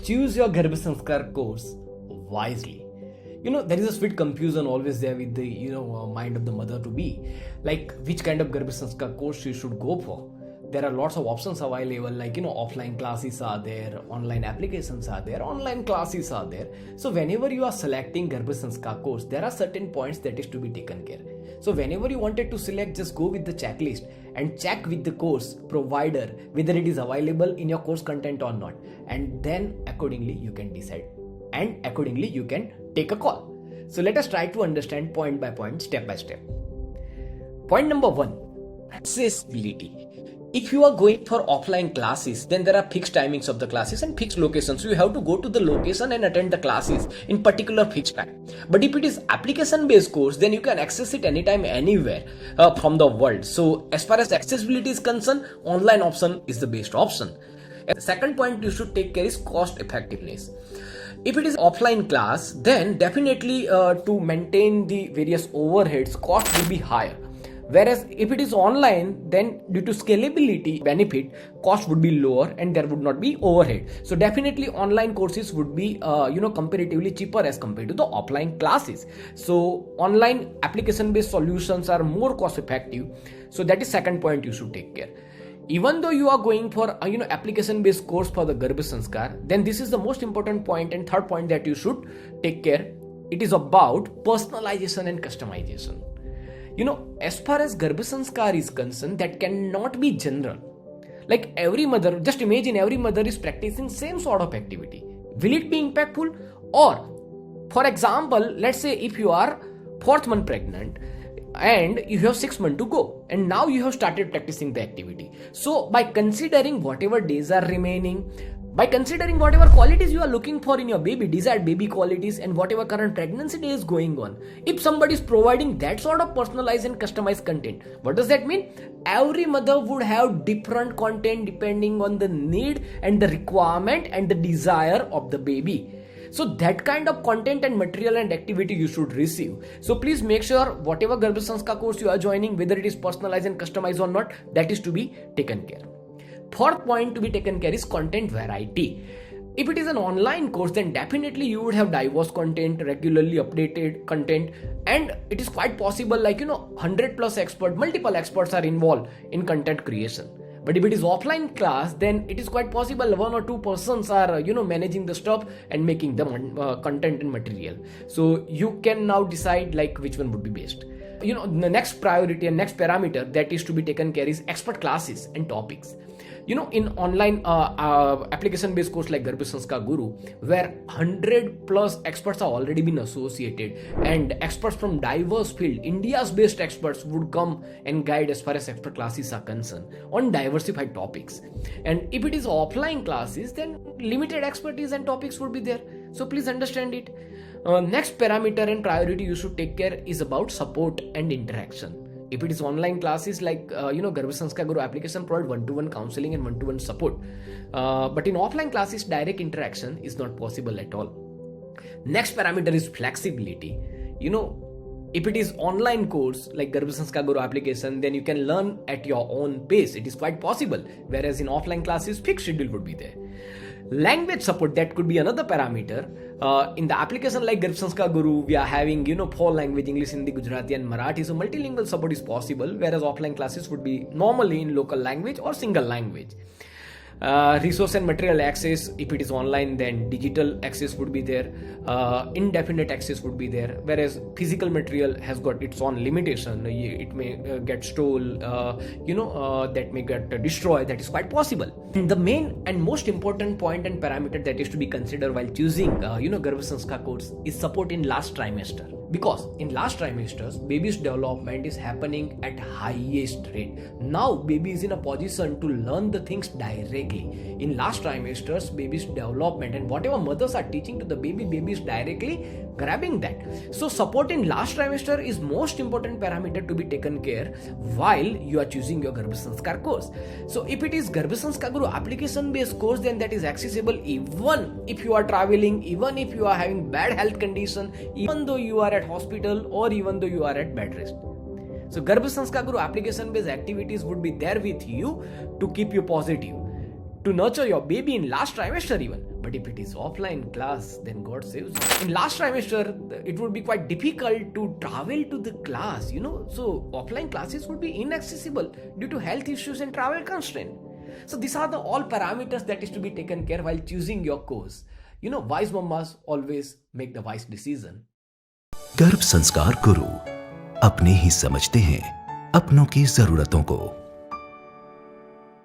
choose your Garbha Sanskar course wisely. There is a sweet confusion always there with the mind of the mother to be, like which kind of Garbha Sanskar course you should go for. There are lots of options available, like offline classes are there, online applications are there, online classes are there. So whenever you are selecting Garbha Sanskar course, there are certain points that is to be taken care. So whenever you wanted to select, just go with the checklist and check with the course provider whether it is available in your course content or not, and then accordingly you can decide, and accordingly you can take a call. So let us try to understand point by point, step by step. Point number 1, accessibility. If you are going for offline classes, then there are fixed timings of the classes and fixed locations. So you have to go to the location and attend the classes in particular fixed time. But if it is application based course, then you can access it anytime, anywhere from the world. So as far as accessibility is concerned, online option is the best option. And the second point you should take care is cost effectiveness. If it is offline class, then definitely to maintain the various overheads, cost will be higher. Whereas if it is online, then due to scalability benefit, cost would be lower and there would not be overhead. So definitely online courses would be comparatively cheaper as compared to the offline classes. So online application based solutions are more cost effective. So that is second point you should take care. Even though you are going for application based course for the Garbha Sanskar, then this is the most important point and third point that you should take care. It is about personalization and customization. As far as Garbha Sanskar is concerned, that cannot be general. Like every mother, just imagine every mother is practicing same sort of activity. Will it be impactful? Or, for example, let's say if you are 4th month pregnant and you have 6 months to go and now you have started practicing the activity. So by considering whatever days are remaining, by considering whatever qualities you are looking for in your baby, desired baby qualities, and whatever current pregnancy day is going on, if somebody is providing that sort of personalized and customized content, what does that mean? Every mother would have different content depending on the need and the requirement and the desire of the baby. So that kind of content and material and activity you should receive. So please make sure whatever Garbha Sanskar course you are joining, whether it is personalized and customized or not, that is to be taken care. Fourth point to be taken care is content variety. If it is an online course, then definitely you would have diverse content, regularly updated content, and it is quite possible 100 plus experts, multiple experts are involved in content creation. But if it is offline class, then it is quite possible 1 or 2 persons are managing the stuff and making the content and material. So you can now decide which one would be best. The next priority and next parameter that is to be taken care is expert classes and topics. In online application based course like Garbha Sanskar Guru, where 100 plus experts are already been associated and experts from diverse field, India's best experts would come and guide as far as expert classes are concerned on diversified topics. And if it is offline classes, then limited expertise and topics would be there. So please understand it. Next parameter and priority you should take care is about support and interaction. If it is online classes like Garbha Sanskar Guru application provide one-to-one counseling and one-to-one support. But in offline classes, direct interaction is not possible at all. Next parameter is flexibility. If it is online course like Garbha Sanskar Guru application, then you can learn at your own pace. It is quite possible. Whereas in offline classes, fixed schedule would be there. Language support, that could be another parameter. In the application like Garbha Sanskar Guru, we are having 4 language, English, Hindi, Gujarati and Marathi. So multilingual support is possible, whereas offline classes would be normally in local language or single language. Resource and material access, if it is online, then digital access would be there, indefinite access would be there, whereas physical material has got its own limitation. It may get stolen, that may get destroyed. That is quite possible. And the main and most important point and parameter that is to be considered while choosing Garbha Sanskar course is support in last trimester. Because in last trimesters, baby's development is happening at highest rate. Now baby is in a position to learn the things directly. In last trimesters, baby's development and whatever mothers are teaching to the baby, baby is directly grabbing that. So support in last trimester is most important parameter to be taken care while you are choosing your Garbha Sanskar course. So if it is Garbha Sanskar Guru application based course, then that is accessible even if you are traveling, even if you are having bad health condition, even though you are at hospital or even though you are at bed rest. So Garbha Sanskar Guru application based activities would be there with you to keep you positive. to nurture your baby in last trimester even. But if it is offline class, then God saves you. In last trimester, it would be quite difficult to travel to the class, so offline classes would be inaccessible due to health issues and travel constraint. So these are the all parameters that is to be taken care while choosing your course. Wise mamas always make the wise decision. गर्भ संस्कार गुरु अपने ही समझते हैं अपनों की जरूरतों को।